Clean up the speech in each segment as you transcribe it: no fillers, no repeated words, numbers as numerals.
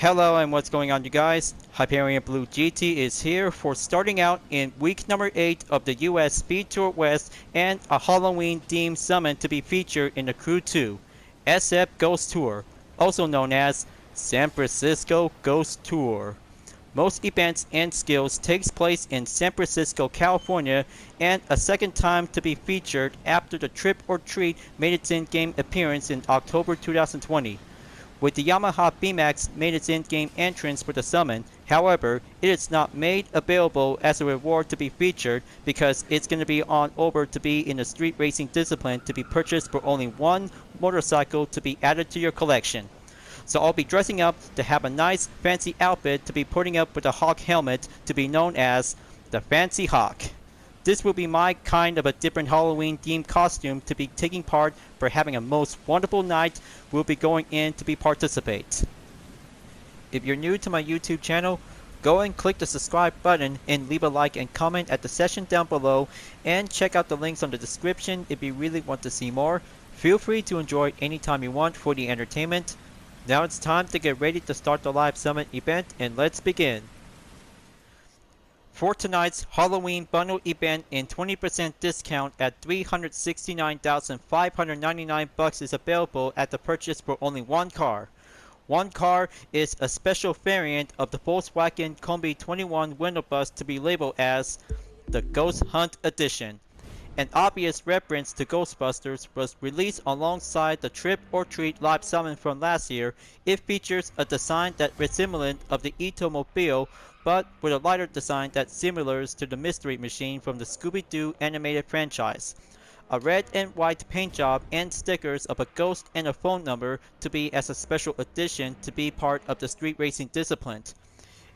Hello and what's going on, you guys? Hyperion-Blue-GT is here for starting out in week number 8 of the US Speed Tour West and a Halloween themed summon to be featured in the Crew 2 SF Ghost Tour, also known as San Francisco Ghost Tour. Most events and skills takes place in San Francisco, California, and a second time to be featured after the Trip or Treat made its in-game appearance in October 2020. With the Yamaha VMAX made its in-game entrance for the summon, however, it is not made available as a reward to be featured because it's going to be on over to be in the street racing discipline to be purchased for only one motorcycle to be added to your collection. So I'll be dressing up to have a nice fancy outfit to be putting up with a hawk helmet to be known as the Fancy Hawk. This will be my kind of a different Halloween themed costume to be taking part for having a most wonderful night. We'll be going in to be participate. If you're new to my YouTube channel, go and click the subscribe button and leave a like and comment at the section down below, and check out the links on the description if you really want to see more. Feel free to enjoy it anytime you want for the entertainment. Now it's time to get ready to start the live summit event, and let's begin. For tonight's Halloween bundle event and 20% discount at $369,599 is available at the purchase for only one car. One car is a special variant of the Volkswagen Combi 21 window bus to be labeled as the Ghost Hunt Edition. An obvious reference to Ghostbusters was released alongside the Trip or Treat live summon from last year. It features a design that resemblance of the Ito-mobile, but with a lighter design that similar to the Mystery Machine from the Scooby-Doo animated franchise. A red and white paint job and stickers of a ghost and a phone number to be as a special addition to be part of the street racing discipline.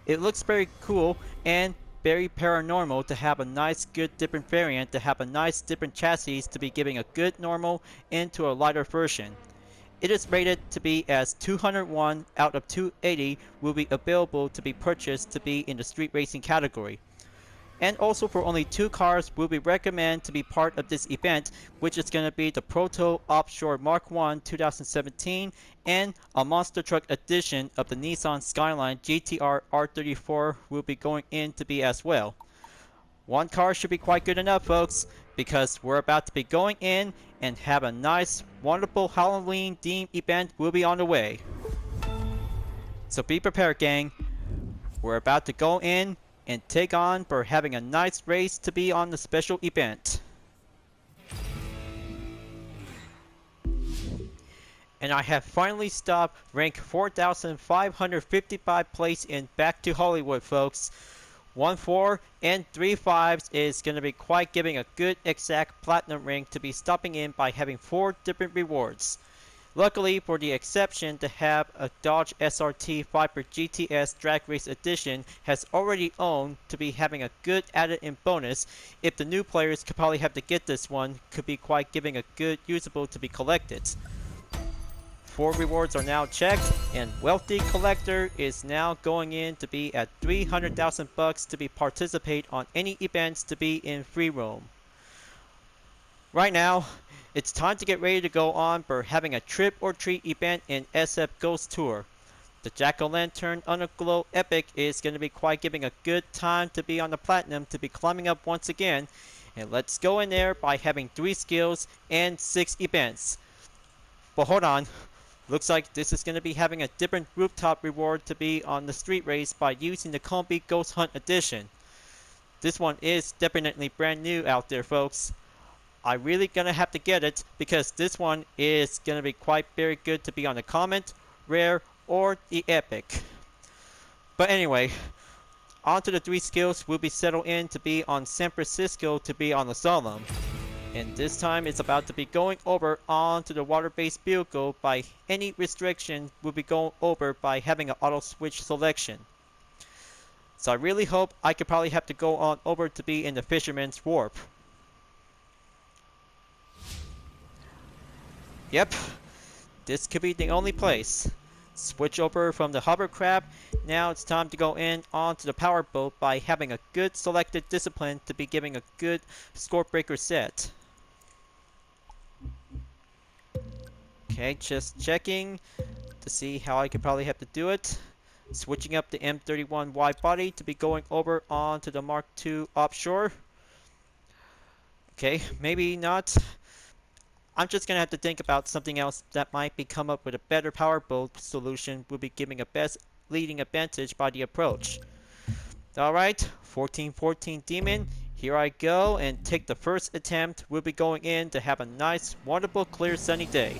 It looks very cool and very paranormal to have a nice good different variant to have a nice different chassis to be giving a good normal into a lighter version. It is rated to be as 201 out of 280 will be available to be purchased to be in the street racing category. And also for only two cars will be recommended to be part of this event, which is going to be the Proto Offshore Mark 1 2017 and a monster truck edition of the Nissan Skyline GTR R34 will be going in to be as well. One car should be quite good enough, folks, because we're about to be going in and have a nice, wonderful Halloween themed event will be on the way. So be prepared, gang. We're about to go in and take on for having a nice race to be on the special event. And I have finally stopped rank 4,555 place in Back to Hollywood, folks. 1 4 and 3 5s is going to be quite giving a good exact platinum rank to be stopping in by having 4 different rewards. Luckily for the exception to have a Dodge SRT Viper GTS Drag Race Edition has already owned to be having a good added in bonus. If the new players could probably have to get this one, could be quite giving a good usable to be collected. 4 rewards are now checked, and Wealthy Collector is now going in to be at $300,000 to be participate on any events to be in free roam. Right now, it's time to get ready to go on for having a Trip or Treat event in SF Ghost Tour. The Jack-O-Lantern Underglow Epic is going to be quite giving a good time to be on the platinum to be climbing up once again. And let's go in there by having 3 skills and 6 events. But hold on. Looks like this is going to be having a different rooftop reward to be on the street race by using the Combi Ghost Hunt Edition. This one is definitely brand new out there, folks. I'm really gonna have to get it because this one is gonna be quite very good to be on the comment, rare, or the epic. But anyway, on to the 3 skills will be settled in to be on San Francisco to be on the Solemn. And this time it's about to be going over onto the water-based vehicle by any restriction will be going over by having an auto switch selection. So I really hope I could probably have to go on over to be in the Fisherman's Wharf. Yep, this could be the only place. Switch over from the hovercraft. Now it's time to go in onto the powerboat by having a good selected discipline to be giving a good score breaker set. Okay, just checking to see how I could probably have to do it. Switching up the M31 wide body to be going over onto the Mark II offshore. Okay, maybe not. I'm just gonna have to think about something else that might be come up with a better power build solution will be giving a best leading advantage by the approach. Alright, 1414 Demon, here I go and take the first attempt. We'll be going in to have a nice, wonderful, clear, sunny day.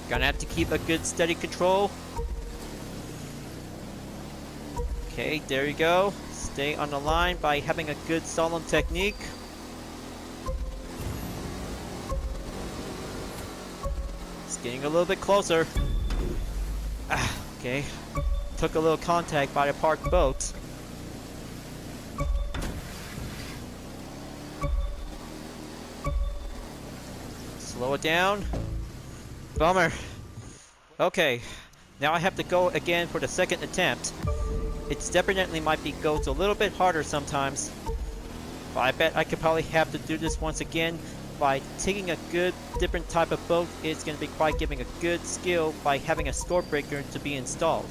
Gonna have to keep a good steady control. Okay, there you go. Stay on the line by having a good solemn technique. It's getting a little bit closer. Okay. Took a little contact by the parked boat. Slow it down. Bummer. Okay. Now I have to go again for the second attempt. It's definitely might be goes a little bit harder sometimes. But I bet I could probably have to do this once again by taking a good different type of boat. It's going to be quite giving a good skill by having a score breaker to be installed.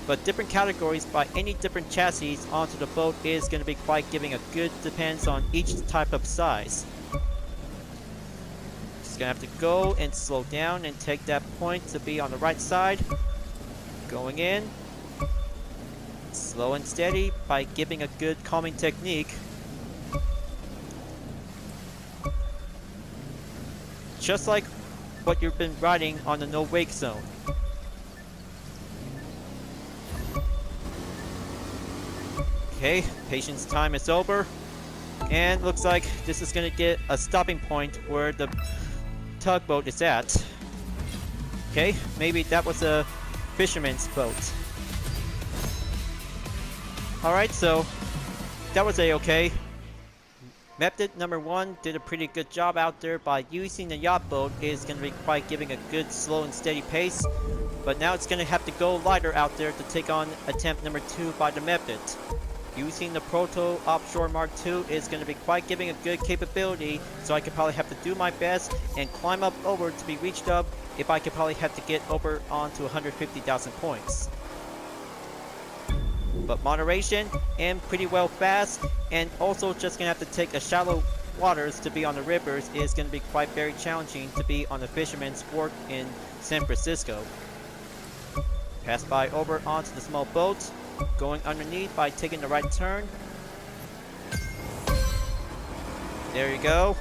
But different categories by any different chassis onto the boat is going to be quite giving a good depends on each type of size. Just gonna have to go and slow down and take that point to be on the right side. Going in. Slow and steady by giving a good calming technique. Just like what you've been riding on the no wake zone. Okay, patience time is over. And looks like this is gonna get a stopping point where the tugboat is at. Okay, maybe that was a fisherman's boat. Alright, so that was a-okay. Method number 1 did a pretty good job out there by using the yacht boat. Is going to be quite giving a good slow and steady pace. But now it's going to have to go lighter out there to take on attempt number 2 by the method. Using the Proto Offshore Mark II is going to be quite giving a good capability, so I could probably have to do my best and climb up over to be reached up if I could probably have to get over onto 150,000 points. But moderation and pretty well fast, and also just gonna have to take a shallow waters to be on the rivers is gonna be quite very challenging to be on the fisherman's wharf in San Francisco. Pass by over onto the small boat, going underneath by taking the right turn. There you go.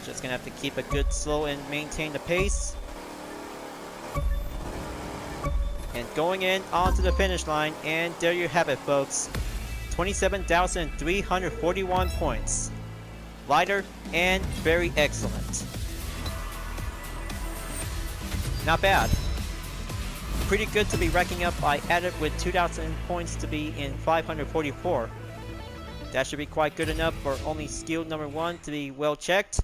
Just gonna have to keep a good slow and maintain the pace. And going in onto the finish line, and there you have it, folks. 27,341 points. Lighter and very excellent. Not bad. Pretty good to be racking up. I added with 2,000 points to be in 544. That should be quite good enough for only skill number 1 to be well checked.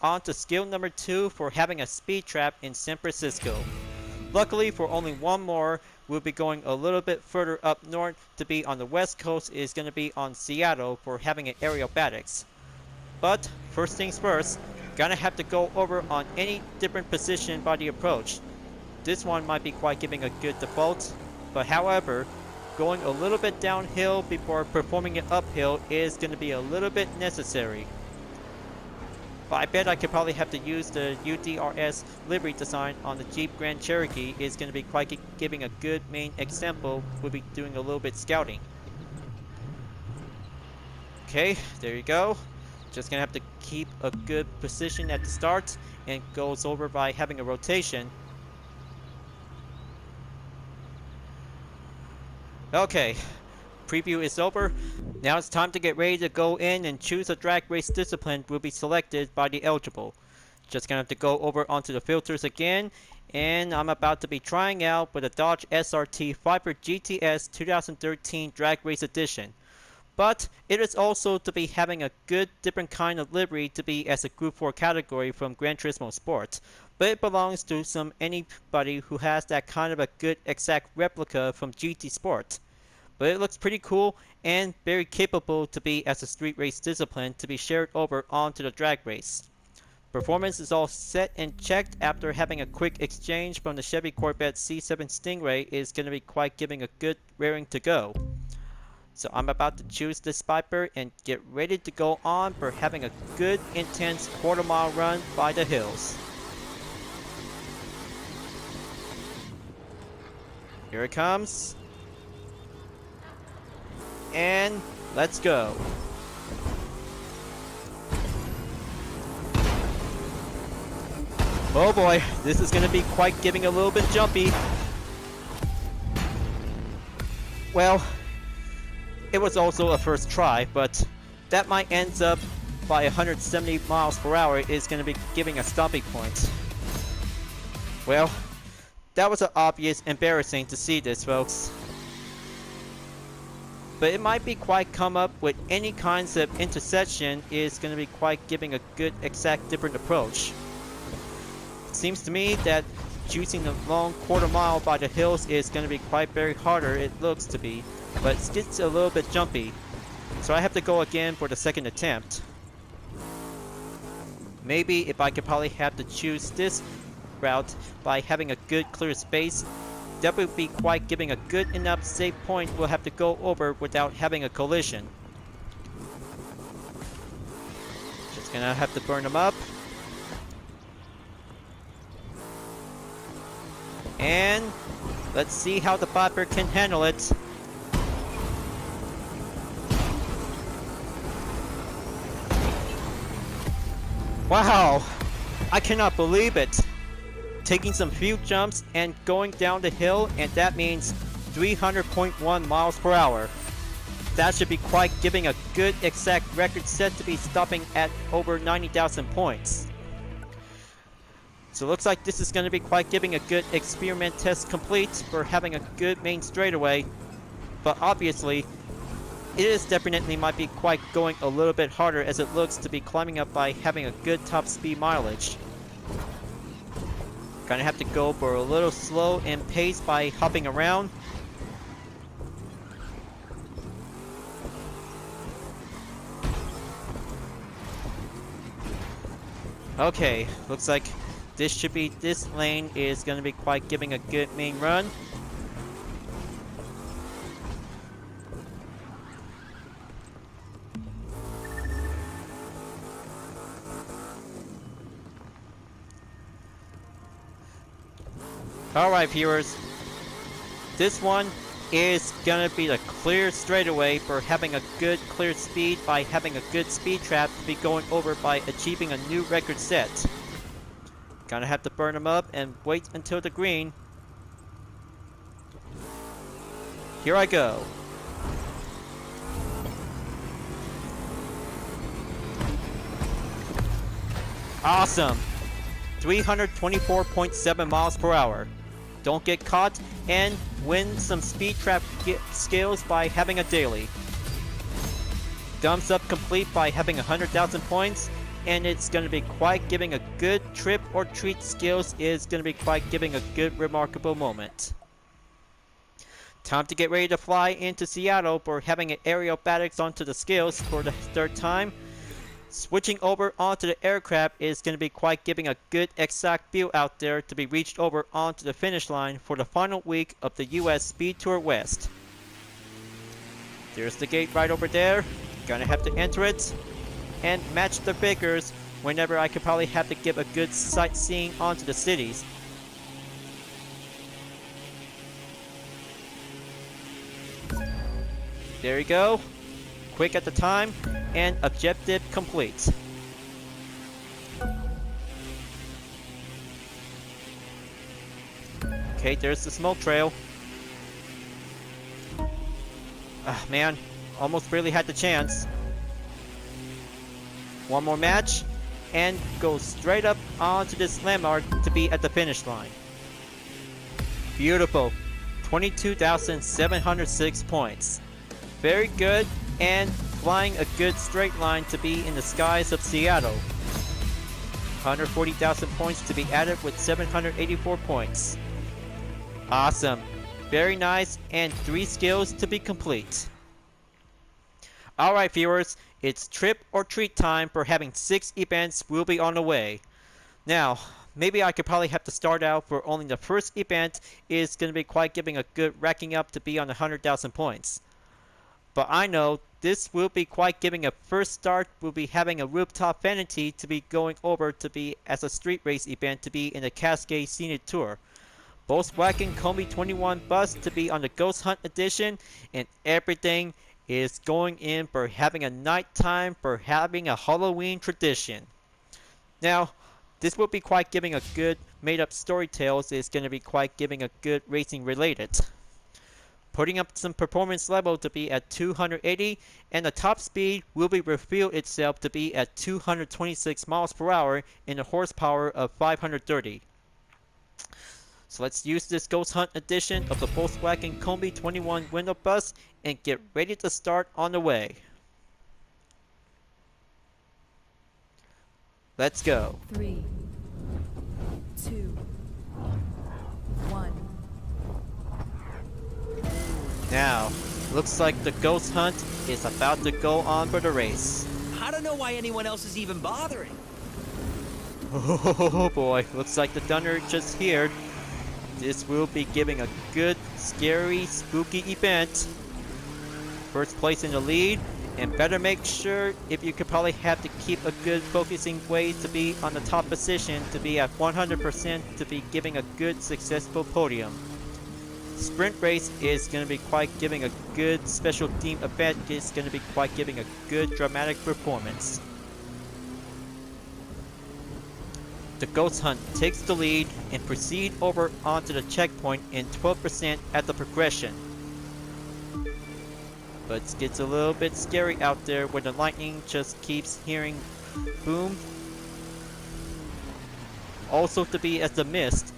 On to skill number 2 for having a speed trap in San Francisco. Luckily for only one more, we'll be going a little bit further up north to be on the west coast. Is going to be on Seattle for having an aerobatics. But first things first, gonna have to go over on any different position by the approach. This one might be quite giving a good default, but however, going a little bit downhill before performing it uphill is going to be a little bit necessary. But I bet I could probably have to use the UDRS livery design on the Jeep Grand Cherokee. Is going to be quite giving a good main example. We'll be doing a little bit scouting. Okay, there you go. Just going to have to keep a good position at the start, and goes over by having a rotation. Okay, preview is over. Now it's time to get ready to go in and choose a drag race discipline will be selected by the eligible. Just gonna have to go over onto the filters again, and I'm about to be trying out with a Dodge SRT Viper GTS 2013 Drag Race Edition. But it is also to be having a good different kind of livery to be as a Group 4 category from Gran Turismo Sport. But it belongs to anybody who has that kind of a good exact replica from GT Sport. But it looks pretty cool and very capable to be as a street race discipline to be shared over onto the drag race. Performance is all set and checked after having a quick exchange from the Chevy Corvette C7 Stingray is going to be quite giving a good rearing to go. So I'm about to choose this Viper and get ready to go on for having a good intense quarter-mile run by the hills. Here it comes. And let's go. Oh boy, this is going to be quite giving a little bit jumpy. Well, it was also a first try, but that might end up by 170 miles per hour is going to be giving a stopping point. Well, that was an obvious embarrassing to see this, folks. But it might be quite come up with any kinds of intersection is going to be quite giving a good exact different approach. Seems to me that choosing the long quarter mile by the hills is going to be quite very harder it looks to be, but it gets a little bit jumpy. So I have to go again for the second attempt. Maybe if I could probably have to choose this route by having a good clear space, that would be quite giving a good enough safe point we'll have to go over without having a collision. Just gonna have to burn them up. And let's see how the Viper can handle it. Wow! I cannot believe it! Taking some few jumps and going down the hill, and that means 300.1 miles per hour. That should be quite giving a good exact record set to be stopping at over 90,000 points. So it looks like this is going to be quite giving a good experiment test complete for having a good main straightaway. But obviously, it is definitely might be quite going a little bit harder as it looks to be climbing up by having a good top speed mileage. Gonna have to go for a little slow and pace by hopping around. Okay, looks like this lane is gonna be quite giving a good main run. Alright viewers, this one is gonna be the clear straightaway for having a good clear speed by having a good speed trap to be going over by achieving a new record set. Gonna have to burn them up and wait until the green. Here I go. Awesome! 324.7 miles per hour. Don't get caught and win some speed trap skills by having a daily. Thumbs up complete by having 100,000 points, and it's going to be quite giving a good trip or treat skills is going to be quite giving a good remarkable moment. Time to get ready to fly into Seattle for having an aerobatics onto the skills for the third time. Switching over onto the aircraft is going to be quite giving a good exact view out there to be reached over onto the finish line for the final week of the US Speed Tour West. There's the gate right over there. Gonna have to enter it and match the figures whenever I could probably have to give a good sightseeing onto the cities. There you go. Quick at the time, and objective complete. Okay, there's the smoke trail. Ah, man, almost barely had the chance. One more match, and go straight up onto this landmark to be at the finish line. Beautiful. 22,706 points. Very good, and flying a good straight line to be in the skies of Seattle. 140,000 points to be added with 784 points. Awesome. Very nice, and 3 skills to be complete. Alright viewers, It's trip or treat time for having 6 events will be on the way. Now, maybe I could probably have to start out for only the first event is going to be quite giving a good racking up to be on 100,000 points. But I know this will be quite giving a first start. We'll be having a rooftop vanity to be going over to be as a street race event to be in the Cascade Scenic Tour. Volkswagen Kombi 21 bus to be on the Ghost Hunt edition, and everything is going in for having a nighttime for having a Halloween tradition. Now, this will be quite giving a good made up story tales. It's going to be quite giving a good racing related. Putting up some performance level to be at 280, and the top speed will be revealed itself to be at 226 miles per hour and a horsepower of 530. So let's use this Ghost Hunt edition of the Volkswagen Kombi 21 window bus and get ready to start on the way. Let's go. 3, 2, 1. Now, looks like the Ghost Hunt is about to go on for the race. I don't know why anyone else is even bothering. Oh boy, looks like the thunder just here. This will be giving a good, scary, spooky event. First place in the lead, and better make sure if you could probably have to keep a good focusing way to be on the top position to be at 100% to be giving a good, successful podium. Sprint race is going to be quite giving a good special theme event. It's going to be quite giving a good dramatic performance. The Ghost Hunt takes the lead and proceed over onto the checkpoint in 12% at the progression. But it gets a little bit scary out there where the lightning just keeps hearing boom. Also to be as the mist,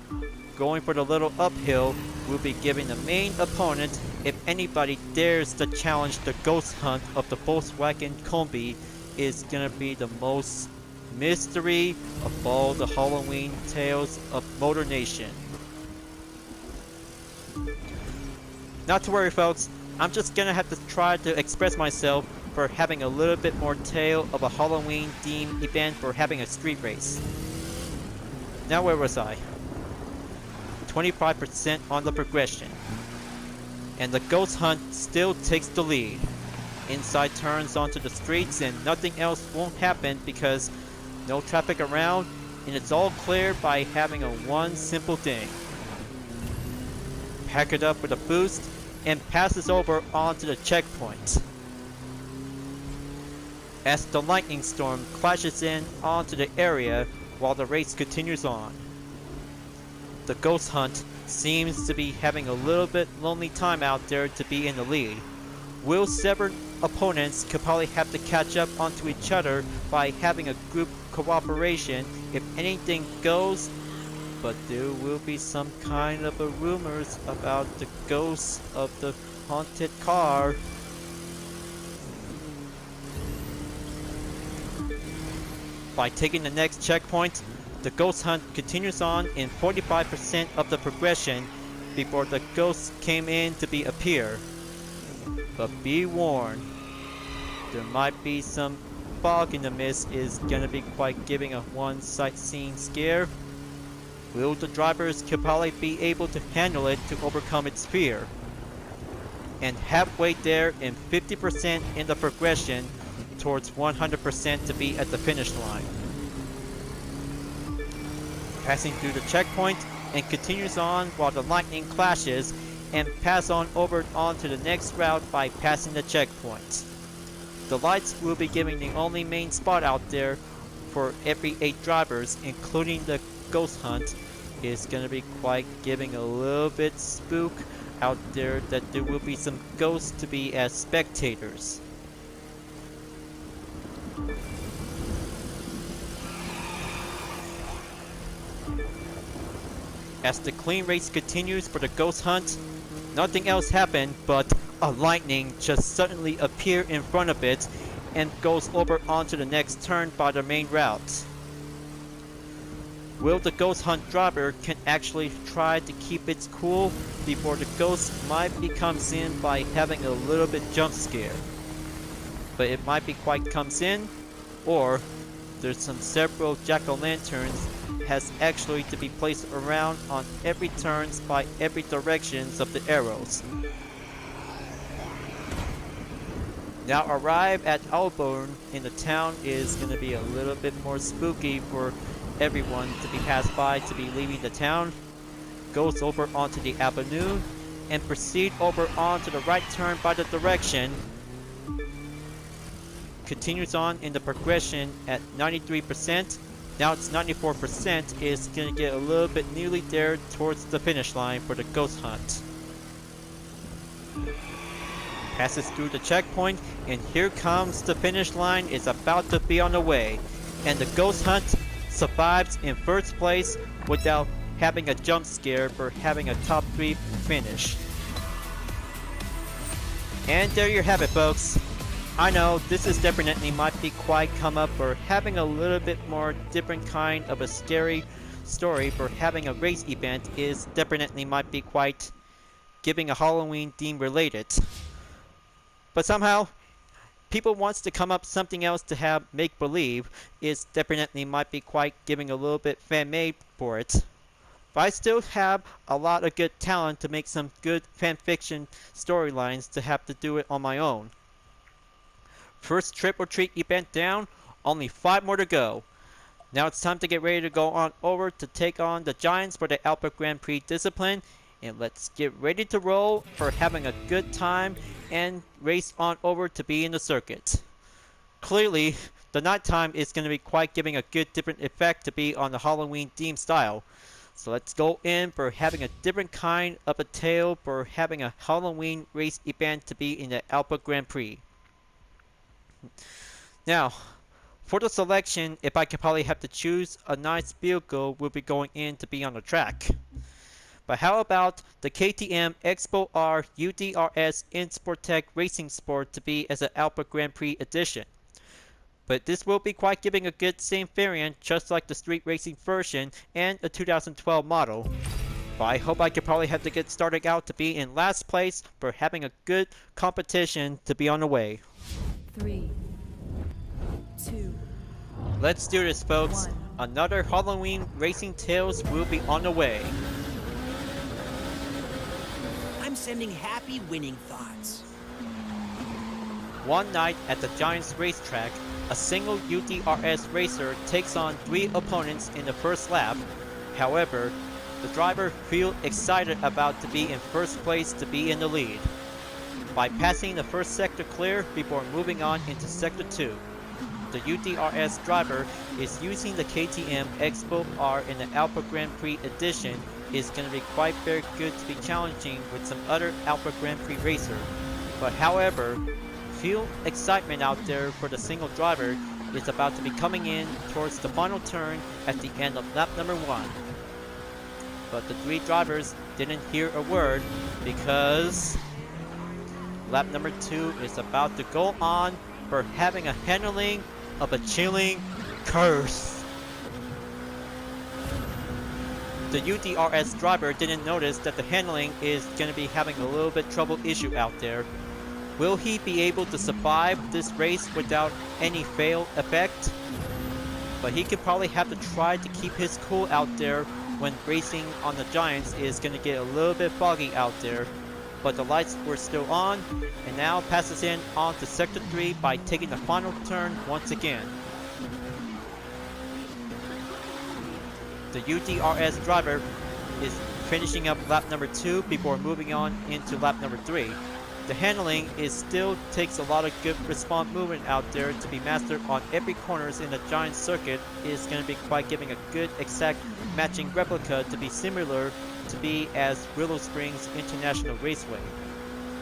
going for the little uphill, will be giving the main opponent, if anybody dares to challenge the Ghost Hunt of the Volkswagen Kombi, is gonna be the most mystery of all the Halloween tales of Motor Nation. Not to worry folks, I'm just gonna have to try to express myself for having a little bit more tale of a Halloween themed event for having a street race. Now where was I? 25% on the progression. And the Ghost Hunt still takes the lead. Inside turns onto the streets and nothing else won't happen because no traffic around, and it's all clear by having a one simple thing. Pack it up with a boost and passes over onto the checkpoint. As the lightning storm clashes in onto the area while the race continues on. The Ghost Hunt seems to be having a little bit lonely time out there to be in the lead. Will several opponents could probably have to catch up onto each other by having a group cooperation if anything goes, but there will be some kind of a rumors about the ghost of the haunted car. By taking the next checkpoint, the Ghost Hunt continues on in 45% of the progression before the ghosts came in to be appear. But be warned, there might be some fog in the mist is gonna be quite giving a one sightseeing scare. Will the drivers could probably be able to handle it to overcome its fear? And halfway there in 50% in the progression towards 100% to be at the finish line. Passing through the checkpoint and continues on while the lightning clashes and pass on over onto the next route by passing the checkpoint. The lights will be giving the only main spot out there for every 8 drivers, including the Ghost Hunt, is going to be quite giving a little bit spook out there that there will be some ghosts to be as spectators. As the clean race continues for the Ghost Hunt, nothing else happened but a lightning just suddenly appear in front of it and goes over onto the next turn by the main route. Will the Ghost Hunt driver can actually try to keep it cool before the ghost might become seen by having a little bit jump scare? but it might be quite comes in, or there's some several jack-o'-lanterns has actually to be placed around on every turns by every directions of the arrows. Now arrive at Alborn in the town is going to be a little bit more spooky for everyone to be passed by to be leaving the town. Goes over onto the avenue and proceed over onto the right turn by the direction. Continues on in the progression at 93%. Now it's 94%. Is going to get a little bit nearly there towards the finish line for the ghost hunt. Passes through the checkpoint, and here comes the finish line. Is about to be on the way, and the ghost hunt survives in first place without having a jump scare for having a top 3 finish. And there you have it, folks. I know this is definitely might be quite come up for having a little bit more different kind of a scary story for having a race event is definitely might be quite giving a Halloween theme related. But somehow, people wants to come up something else to have make believe is definitely might be quite giving a little bit fan made for it. But I still have a lot of good talent to make some good fan fiction storylines to have to do it on my own. First trick or treat event down, only 5 more to go. Now it's time to get ready to go on over to take on the Giants for the Alpha Grand Prix discipline. And let's get ready to roll for having a good time and race on over to be in the circuit. Clearly, the nighttime is going to be quite giving a good different effect to be on the Halloween theme style. So let's go in for having a different kind of a tale for having a Halloween race event to be in the Alpha Grand Prix. Now, for the selection, if I could probably have to choose a nice vehicle, we'll be going in to be on the track. But how about the KTM Expo R UDRS InSportTech Racing Sport to be as an Alpha Grand Prix edition? But this will be quite giving a good same variant, just like the street racing version and a 2012 model. But I hope I could probably have to get started out to be in last place for having a good competition to be on the way. 3, 2, Let's do this, folks. 1. Another Halloween Racing Tales will be on the way. I'm sending happy winning thoughts. One night at the Giants racetrack, a single UDRS racer takes on 3 opponents in the first lap. However, the driver feels excited about to be in first place to be in the lead. By passing the first sector clear before moving on into sector 2. The UDRS driver is using the KTM Expo R in the Alpha Grand Prix edition is going to be quite very good to be challenging with some other Alpha Grand Prix racer. But however, feel excitement out there for the single driver is about to be coming in towards the final turn at the end of lap number 1. But the 3 drivers didn't hear a word because lap number 2 is about to go on for having a handling of a chilling curse. The UDRS driver didn't notice that the handling is going to be having a little bit trouble issue out there. Will he be able to survive this race without any fail effect? But he could probably have to try to keep his cool out there when racing on the Giants is going to get a little bit foggy out there. But the lights were still on, and now passes in on to Sector 3 by taking the final turn once again. The UDRS driver is finishing up lap number 2 before moving on into lap number 3. The handling is still takes a lot of good response movement out there to be mastered on every corners in the Giant circuit is going to be quite giving a good exact matching replica to be similar to be as Willow Springs International Raceway.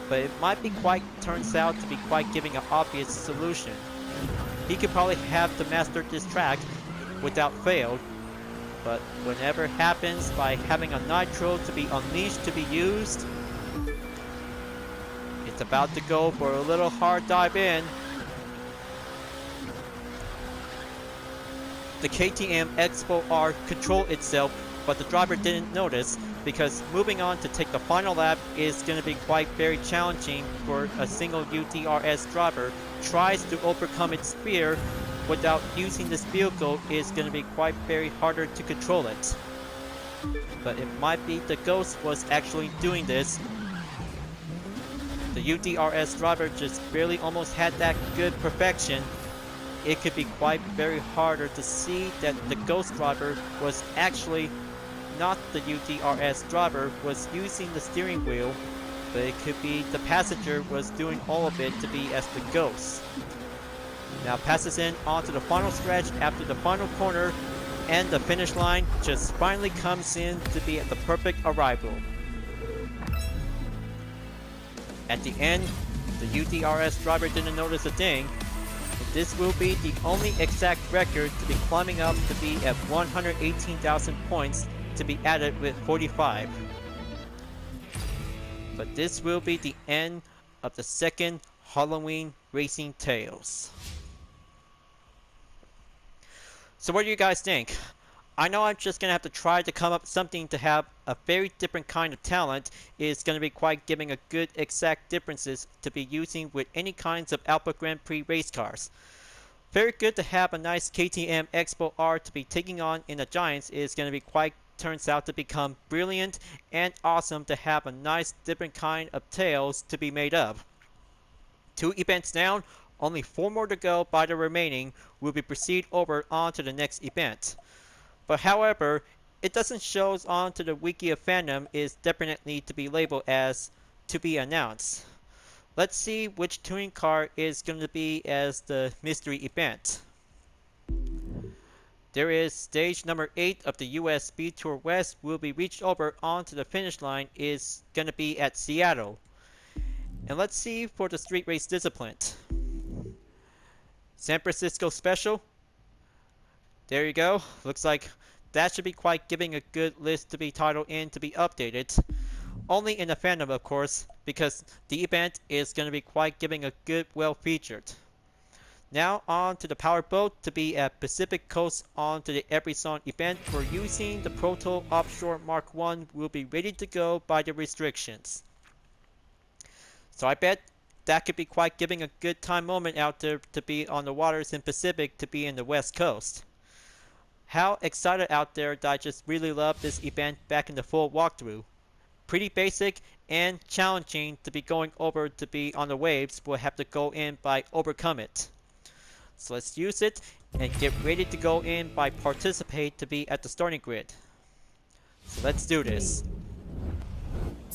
But it might be quite turns out to be quite giving an obvious solution. He could probably have to master this track without fail, but whenever it happens by having a nitro to be unleashed to be used, it's about to go for a little hard dive in. The KTM Expo R controlled itself, but the driver didn't notice because moving on to take the final lap is going to be quite very challenging for a single UTRS driver. Tries to overcome its fear without using this vehicle is going to be quite very harder to control it. But it might be the Ghost was actually doing this. The UTRS driver just barely almost had that good perfection. It could be quite very harder to see that the Ghost driver was actually not the UTRS driver, was using the steering wheel, but it could be the passenger was doing all of it to be as the Ghost. Now passes in onto the final stretch after the final corner, and the finish line just finally comes in to be at the perfect arrival. At the end, the UTRS driver didn't notice a thing. This will be the only exact record to be climbing up to be at 118,000 points to be added with 45. But this will be the end of the second Halloween Racing Tales. So what do you guys think? I know I'm just going to have to try to come up with something to have a very different kind of talent. It's going to be quite giving a good exact differences to be using with any kinds of Alpha Grand Prix race cars. Very good to have a nice KTM Expo R to be taking on in the Giants is going to be quite turns out to become brilliant and awesome to have a nice different kind of tails to be made of. 2 events down, only 4 more to go by the remaining. Will be proceed over on to the next event. But however, it doesn't show on to the wiki of fandom is definitely to be labeled as to be announced. Let's see which touring car is going to be as the mystery event. There is stage number 8 of the US Speed Tour West will be reached over onto the finish line is going to be at Seattle. And let's see for the street race discipline. San Francisco Special. There you go. Looks like that should be quite giving a good list to be titled in to be updated. Only in the fandom, of course, because the event is going to be quite giving a good, well featured. Now on to the powerboat to be at Pacific Coast on to the Every Song event for using the Proto Offshore Mark 1 will be ready to go by the restrictions. So I bet that could be quite giving a good time moment out there to be on the waters in Pacific to be in the West Coast. How excited out there that I just really love this event back in the full walkthrough. Pretty basic and challenging to be going over to be on the waves. We'll have to go in by overcome it. So let's use it and get ready to go in by participate to be at the starting grid. So let's do this.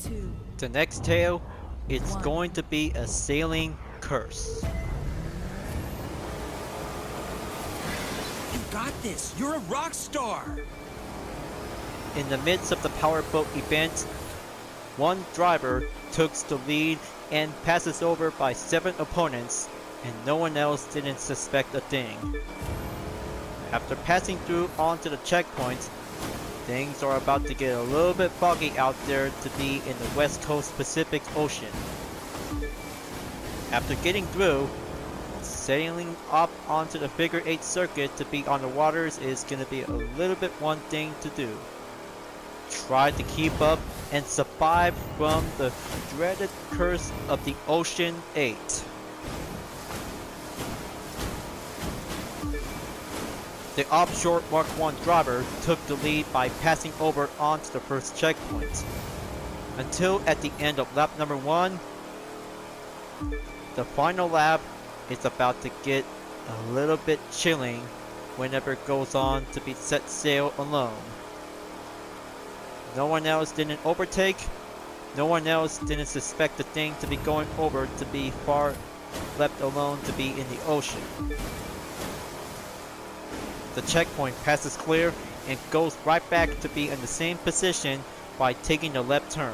2, The next tale, it's 1. going to be a sailing curse. You got this. You're a rock star. In the midst of the powerboat event, one driver takes the lead and passes over by 7 opponents, and no one else didn't suspect a thing. After passing through onto the checkpoint, things are about to get a little bit foggy out there to be in the West Coast Pacific Ocean. After getting through, sailing up onto the figure 8 circuit to be on the waters is going to be a little bit one thing to do. Try to keep up and survive from the dreaded curse of the Ocean 8. The offshore Mark 1 driver took the lead by passing over onto the first checkpoint. Until at the end of lap number 1, the final lap is about to get a little bit chilling whenever it goes on to be set sail alone. No one else didn't overtake, no one else didn't suspect the thing to be going over to be far left alone to be in the ocean. The checkpoint passes clear and goes right back to be in the same position by taking the left turn.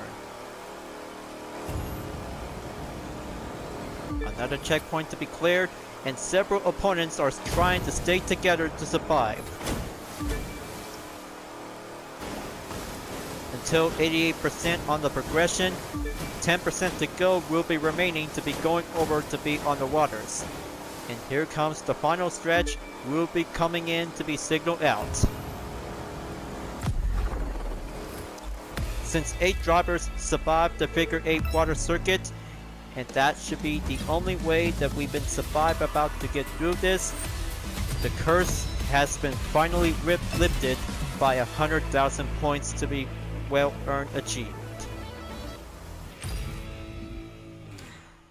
Another checkpoint to be cleared, and several opponents are trying to stay together to survive. Until 88% on the progression, 10% to go will be remaining to be going over to be on the waters. And here comes the final stretch, will be coming in to be signaled out. since 8 drivers survived the figure 8 water circuit, and that should be the only way that we've been survived about to get through this. The curse has been finally lifted by 100,000 points to be well earned achieved.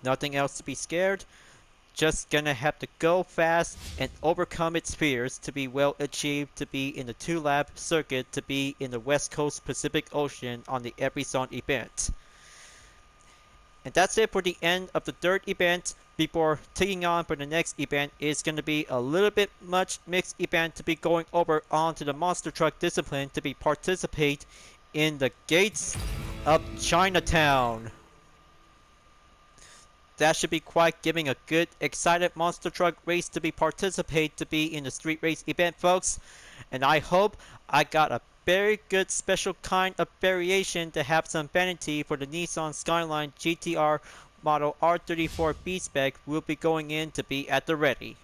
Nothing else to be scared. Just gonna have to go fast and overcome its fears to be well achieved, to be in the 2-lap circuit, to be in the West Coast Pacific Ocean on the Every Song event. And that's it for the end of the 3rd event. Before taking on for the next event is going to be a little bit much mixed event to be going over onto the monster truck discipline to be participate in the Gates of Chinatown. That should be quite giving a good excited monster truck race to be participate to be in the street race event, folks. And I hope I got a very good special kind of variation to have some vanity for the Nissan Skyline GTR model R34 B-Spec will be going in to be at the ready.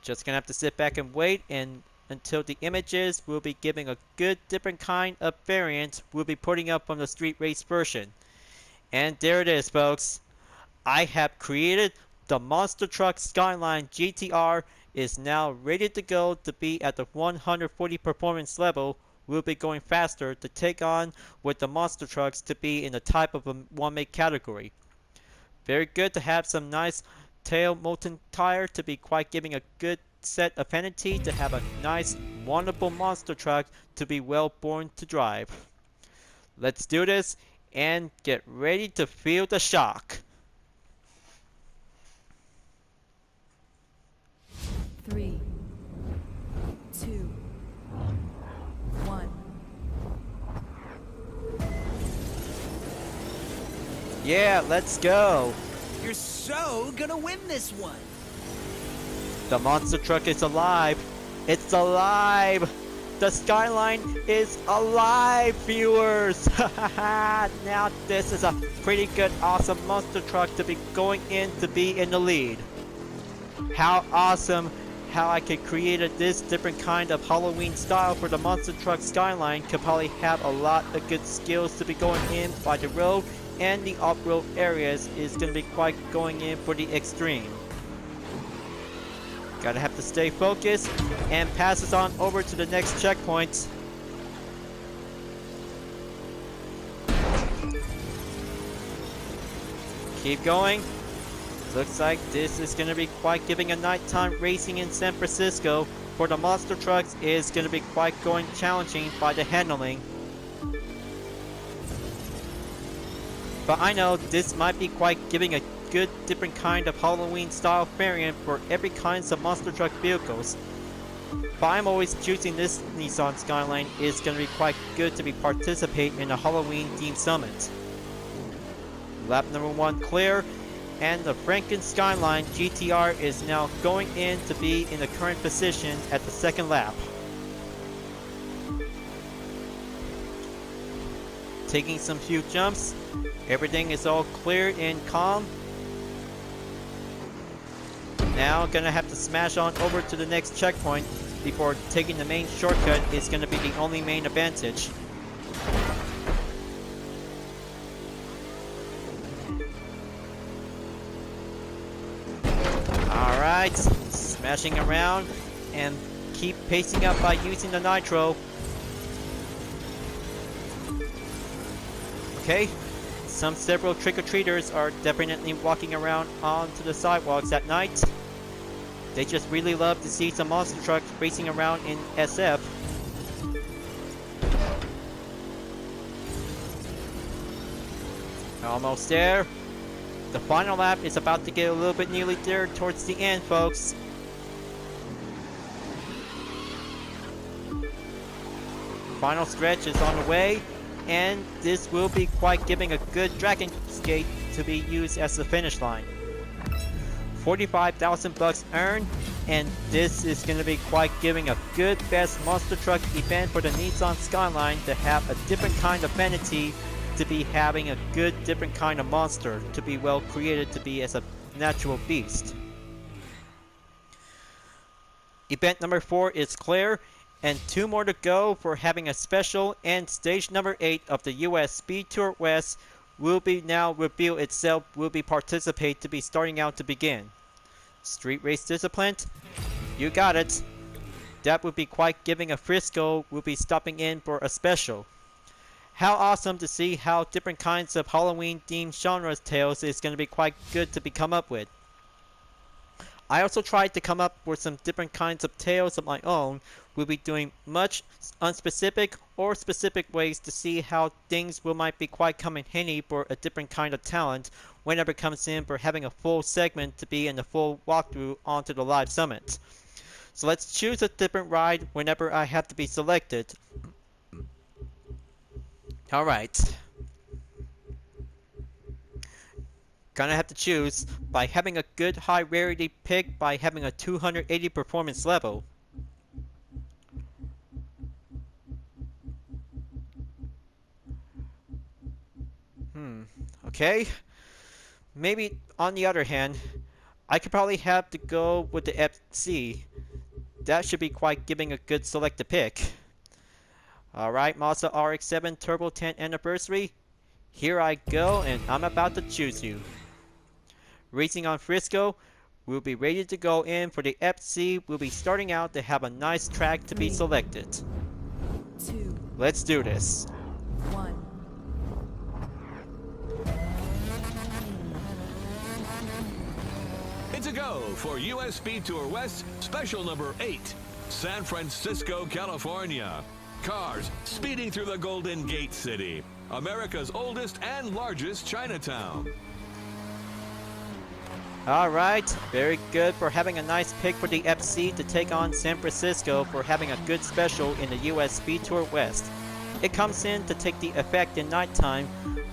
Just gonna have to sit back and wait and until the images will be giving a good different kind of variant we'll be putting up from the street race version. And there it is, folks. I have created the Monster Truck Skyline GTR is now ready to go to be at the 140 performance level. We'll be going faster to take on with the monster trucks to be in the type of a 1-make category. Very good to have some nice tail molten tire to be quite giving a good set of affinity to have a nice wonderful monster truck to be well born to drive. Let's do this and get ready to feel the shock. 3, 2, 1. Yeah, let's go. You're so gonna win this one. The monster truck is alive. It's alive. The Skyline is alive, viewers. Now this is a pretty good, awesome monster truck to be going in to be in the lead. How awesome how I could create this different kind of Halloween style for the monster truck Skyline could probably have a lot of good skills to be going in by the road, and the off-road areas is going to be quite going in for the extreme. Gotta have to stay focused and pass this on over to the next checkpoint. Keep going. Looks like this is going to be quite giving a nighttime racing in San Francisco. For the monster trucks is going to be quite going challenging by the handling. But I know this might be quite giving a good different kind of Halloween style variant for every kinds of monster truck vehicles. But I'm always choosing this Nissan Skyline is going to be quite good to be participate in a Halloween themed summit. Lap number 1 clear. And the Franken Skyline GTR is now going in to be in the current position at the 2nd lap. Taking some few jumps. Everything is all clear and calm. Now gonna have to smash on over to the next checkpoint before taking the main shortcut is gonna be the only main advantage. Alright, smashing around and keep pacing up by using the nitro. Okay, several trick-or-treaters are definitely walking around onto the sidewalks at night. They just really love to see some monster trucks racing around in SF. Almost there. The final lap is about to get a little bit nearly there towards the end, folks. Final stretch is on the way, and this will be quite giving a good dragon skate to be used as the finish line. 45,000 bucks earned, and this is going to be quite giving a good best monster truck event for the Nissan Skyline to have a different kind of vanity to be having a good different kind of monster to be well created to be as a natural beast. Event number 4 is clear, and 2 more to go for having a special, and stage number 8 of the US Speed Tour West will be now reveal itself, will be participate to be starting out to begin. Street race discipline, you got it. That would be quite giving. A Frisco will be stopping in for a special. How awesome to see how different kinds of Halloween themed genres tales is going to be quite good to be come up with. I also tried to come up with some different kinds of tales of my own. We'll be doing much unspecific or specific ways to see how things will might be quite coming handy for a different kind of talent whenever it comes in for having a full segment to be in the full walkthrough onto the live summit. So let's choose a different ride whenever I have to be selected. Alright. Gonna have to choose by having a good high rarity pick by having a 280 performance level. Okay. Maybe on the other hand, I could probably have to go with the FC. That should be quite giving a good select to pick. Alright, Mazda RX-7 Turbo 10 Anniversary. Here I go, and I'm about to choose you. Racing on Frisco, we'll be ready to go in for the FC. We'll be starting out to have a nice track to be selected. 2, Let's do this. 1. It's a go for US Speed Tour West Special Number 8, San Francisco, California. Cars speeding through the Golden Gate City, America's oldest and largest Chinatown. Alright, very good for having a nice pick for the FC to take on San Francisco for having a good special in the US Speed Tour West. It comes in to take the effect in nighttime,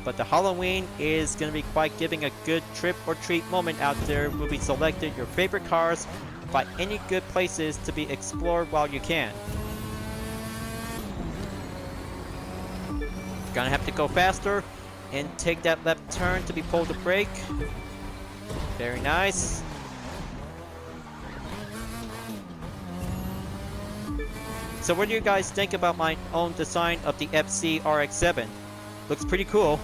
but the Halloween is going to be quite giving a good trip or treat moment out there. Will be selected your favorite cars by any good places to be explored while you can. Gonna have to go faster and take that left turn to be pulled the brake. Very nice. So what do you guys think about my own design of the FC RX-7? Looks pretty cool,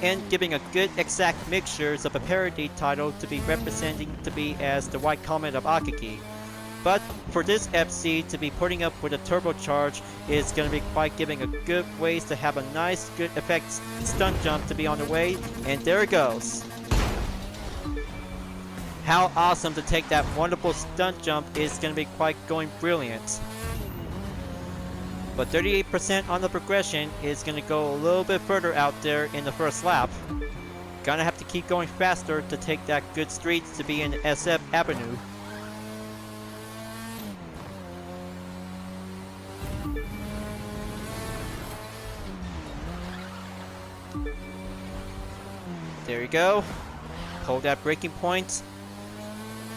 and giving a good exact mixtures of a parody title to be representing to be as the White Comet of Akagi. But for this FC to be putting up with a turbocharge is going to be quite giving a good ways to have a nice good effect stunt jump to be on the way, and there it goes. How awesome to take that wonderful stunt jump is going to be quite going brilliant. But 38% on the progression is going to go a little bit further out there in the first lap. Gonna have to keep going faster to take that good streets to be in SF Avenue. There you go. Hold that braking point.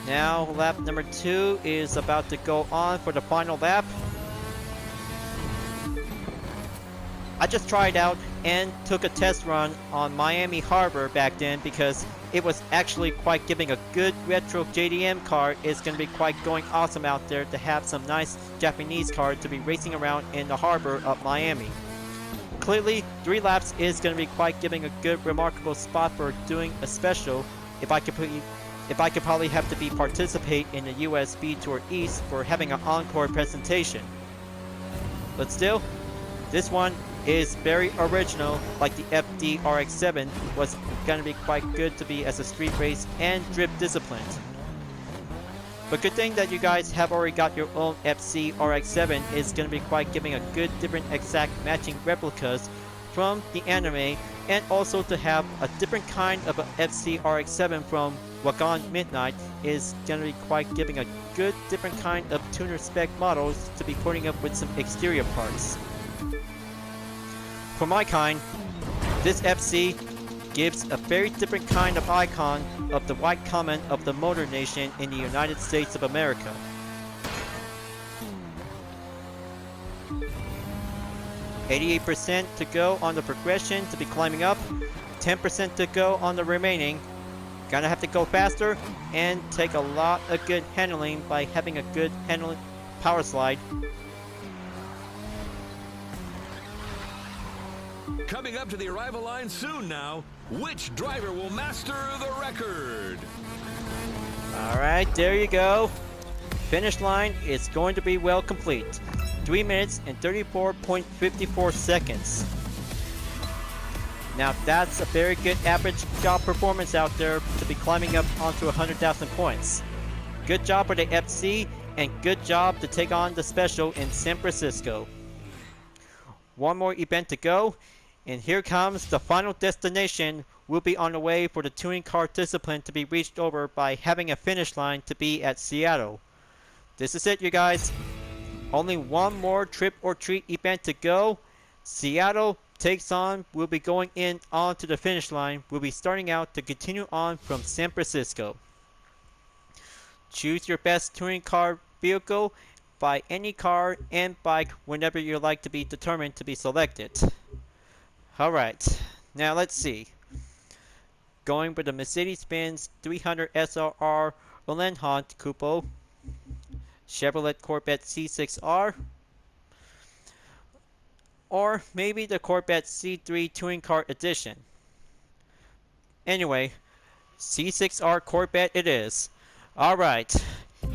Now lap number 2 is about to go on for the final lap. I just tried out and took a test run on Miami Harbor back then because it was actually quite giving a good retro JDM car. It's going to be quite going awesome out there to have some nice Japanese car to be racing around in the harbor of Miami. Clearly, 3 laps is going to be quite giving a good remarkable spot for doing a special. If I could probably have to be participate in the US Speed Tour East for having an encore presentation. But still, this one is very original, like the FD RX-7 was going to be quite good to be as a street race and drift discipline. But good thing that you guys have already got your own FC RX-7 is going to be quite giving a good different exact matching replicas from the anime, and also to have a different kind of a FC RX-7 from Wagon Midnight is going to be quite giving a good different kind of tuner spec models to be putting up with some exterior parts. For my kind, this FC gives a very different kind of icon of the White Comet of the Motor Nation in the United States of America. %8 to go on the progression to be climbing up, 10% to go on the remaining. Gonna have to go faster and take a lot of good handling by having a good handling power slide. Coming up to the arrival line soon now, which driver will master the record? Alright, there you go. Finish line is going to be well complete. 3 minutes and 34.54 seconds. Now that's a very good average job performance out there to be climbing up onto 100,000 points. Good job for the FC and good job to take on the special in San Francisco. One more event to go, and here comes the final destination. We'll be on the way for the touring car discipline to be reached over by having a finish line to be at Seattle. This is it, you guys. Only one more trip or treat event to go. Seattle takes on, we'll be going in onto the finish line. We'll be starting out to continue on from San Francisco. Choose your best touring car vehicle. Buy any car and bike whenever you like to be determined to be selected. Alright, now let's see. Going with the Mercedes-Benz 300 SRR Elantrant Coupe, Chevrolet Corvette C6R, or maybe the Corvette C3 Touring Car Edition. Anyway, C6R Corvette it is. Alright,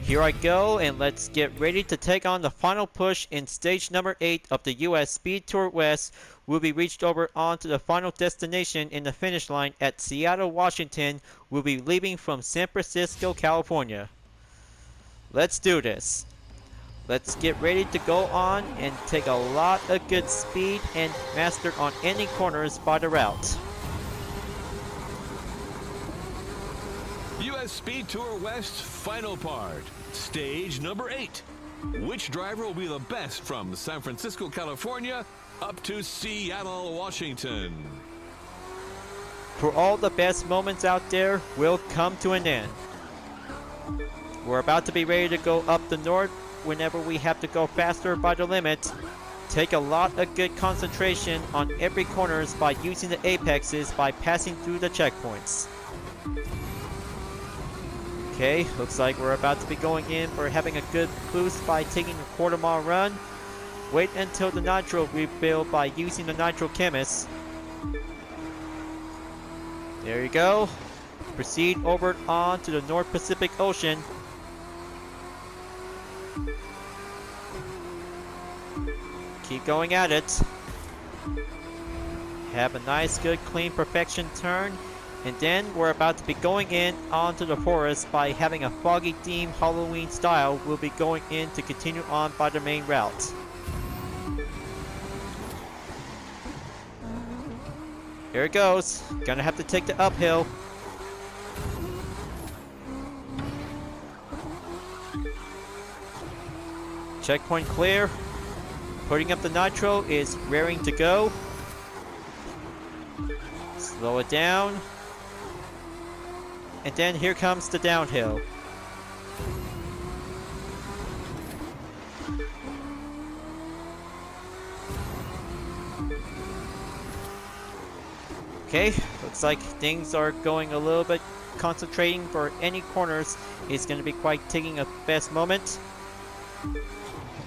here I go, and let's get ready to take on the final push in stage number 8 of the US Speed Tour West. We'll be reached over onto the final destination in the finish line at Seattle, Washington. We'll be leaving from San Francisco, California. Let's do this. Let's get ready to go on and take a lot of good speed and master on any corners by the route. US Speed Tour West's final part, stage number 8. Which driver will be the best from San Francisco, California, up to Seattle, Washington? For all the best moments out there will come to an end. We're about to be ready to go up the north whenever we have to go faster by the limit. Take a lot of good concentration on every corners by using the apexes by passing through the checkpoints. Okay, looks like we're about to be going in for having a good boost by taking a quarter-mile run. Wait until the nitro refill by using the nitro chemist. There you go. Proceed over on to the North Pacific Ocean. Keep going at it. Have a nice, good, clean, perfection turn. And then we're about to be going in onto the forest by having a foggy theme Halloween style. We'll be going in to continue on by the main route. Here it goes. Gonna have to take the uphill. Checkpoint clear. Putting up the nitro is raring to go. Slow it down. And then here comes the downhill. Okay, looks like things are going a little bit concentrating for any corners. It's going to be quite taking a best moment.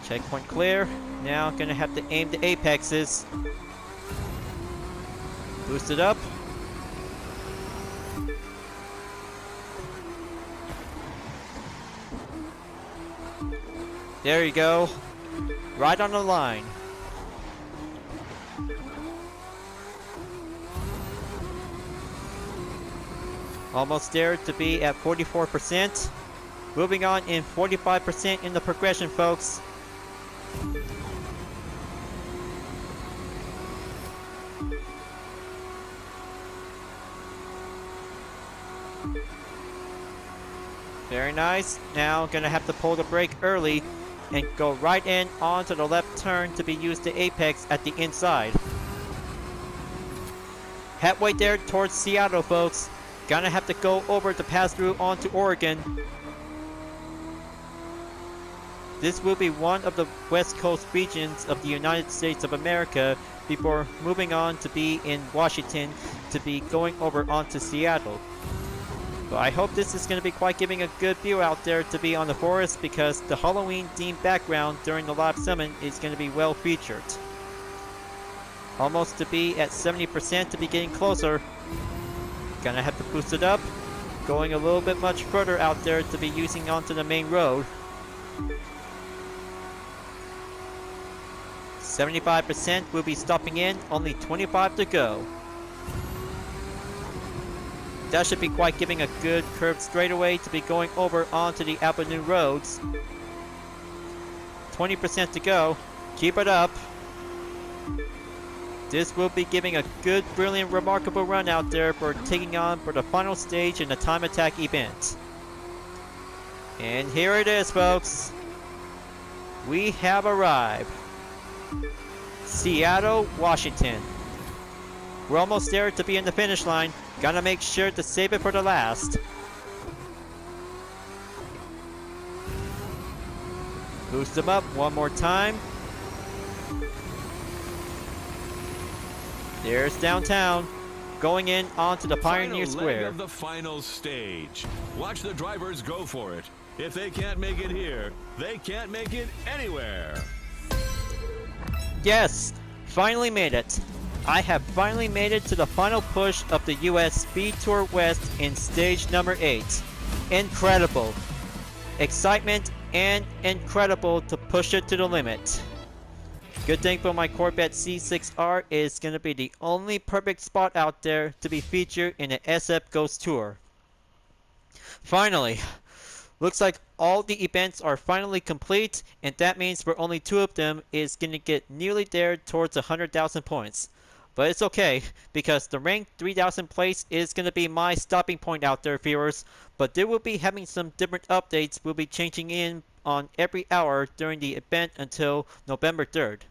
Checkpoint clear. Now going to have to aim the apexes. Boost it up. There you go. Right on the line. Almost there to be at 44%. Moving on in 45% in the progression, folks. Very nice. Now gonna have to pull the brake early and go right in onto the left turn to be used the apex at the inside. Halfway there towards Seattle, folks. Gonna have to go over to pass through onto Oregon. This will be one of the West Coast regions of the United States of America before moving on to be in Washington to be going over onto Seattle. But I hope this is going to be quite giving a good view out there to be on the forest because the Halloween themed background during the live summon is going to be well featured. Almost to be at 70% to be getting closer. Gonna have to boost it up. Going a little bit much further out there to be using onto the main road. 75% will be stopping in, only 25 to go. That should be quite giving a good curved straightaway to be going over onto the Avenue roads. 20% to go. Keep it up. This will be giving a good, brilliant, remarkable run out there for taking on for the final stage in the time attack event. And here it is, folks. We have arrived. Seattle, Washington. We're almost there to be in the finish line. Gotta make sure to save it for the last. Boost them up one more time. There's downtown, going in onto the Pioneer Final leg Square. of the final stage. Watch the drivers go for it. If they can't make it here, they can't make it anywhere. Yes, finally made it. I have finally made it to the final push of the US Speed Tour West in stage number 8. Incredible. Excitement and incredible to push it to the limit. Good thing for my Corvette C6R is going to be the only perfect spot out there to be featured in the SF Ghost Tour. Finally, looks like all the events are finally complete, and that means for only 2 of them is going to get nearly there towards 100,000 points. But it's okay, because the ranked 3,000 place is going to be my stopping point out there, viewers. But they will be having some different updates will be changing in on every hour during the event until November 3rd.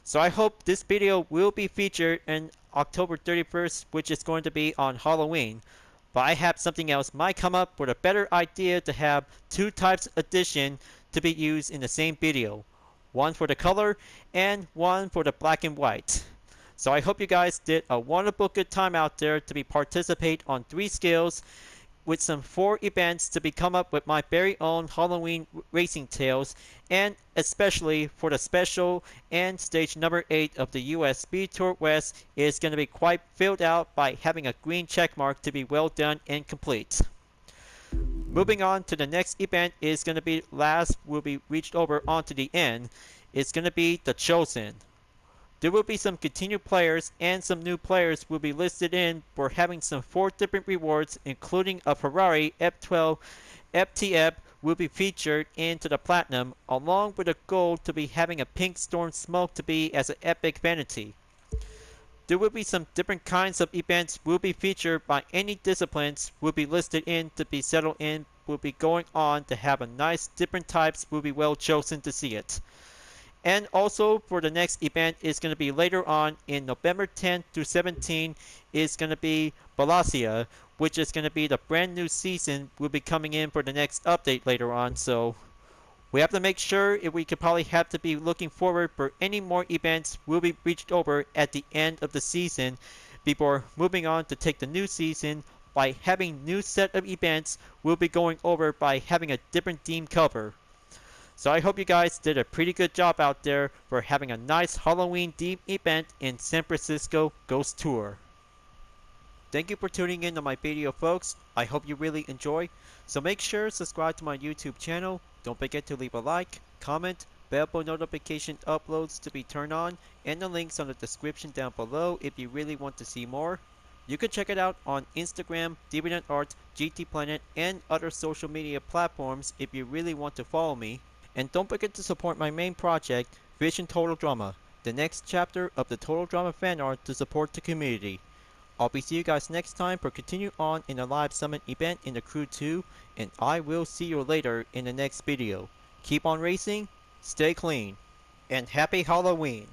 So I hope this video will be featured in October 31st, which is going to be on Halloween. But I have something else might come up with a better idea to have 2 types edition to be used in the same video. One for the color and one for the black and white. So I hope you guys did a wonderful good time out there to be participate on 3 skills with some 4 events to be come up with my very own Halloween racing tales, and especially for the special and stage number 8 of the US Speed Tour West is going to be quite filled out by having a green check mark to be well done and complete. Moving on to the next event is going to be last will be reached over onto the end. It's going to be the Chosen. There will be some continued players and some new players will be listed in for having some 4 different rewards, including a Ferrari F12 FTF will be featured into the Platinum, along with a gold to be having a Pink Storm Smoke to be as an epic vanity. There will be some different kinds of events will be featured by any disciplines will be listed in to be settled in will be going on to have a nice different types will be well chosen to see it. And also for the next event is going to be later on in November 10th through 17th is going to be Balasia, which is going to be the brand new season will be coming in for the next update later on. So we have to make sure if we could probably have to be looking forward for any more events will be reached over at the end of the season before moving on to take the new season by having new set of events will be going over by having a different theme cover. So I hope you guys did a pretty good job out there for having a nice Halloween themed event in San Francisco Ghost Tour. Thank you for tuning in to my video, folks. I hope you really enjoy. So make sure to subscribe to my YouTube channel. Don't forget to leave a like, comment, bell for notification uploads to be turned on, and the links on the description down below if you really want to see more. You can check it out on Instagram, DeviantArt, GT Planet, and other social media platforms if you really want to follow me. And don't forget to support my main project, Vision Total Drama, the next chapter of the Total Drama fan art to support the community. I'll be see you guys next time for continue on in the live summit event in the Crew 2, and I will see you later in the next video. Keep on racing, stay clean, and happy Halloween!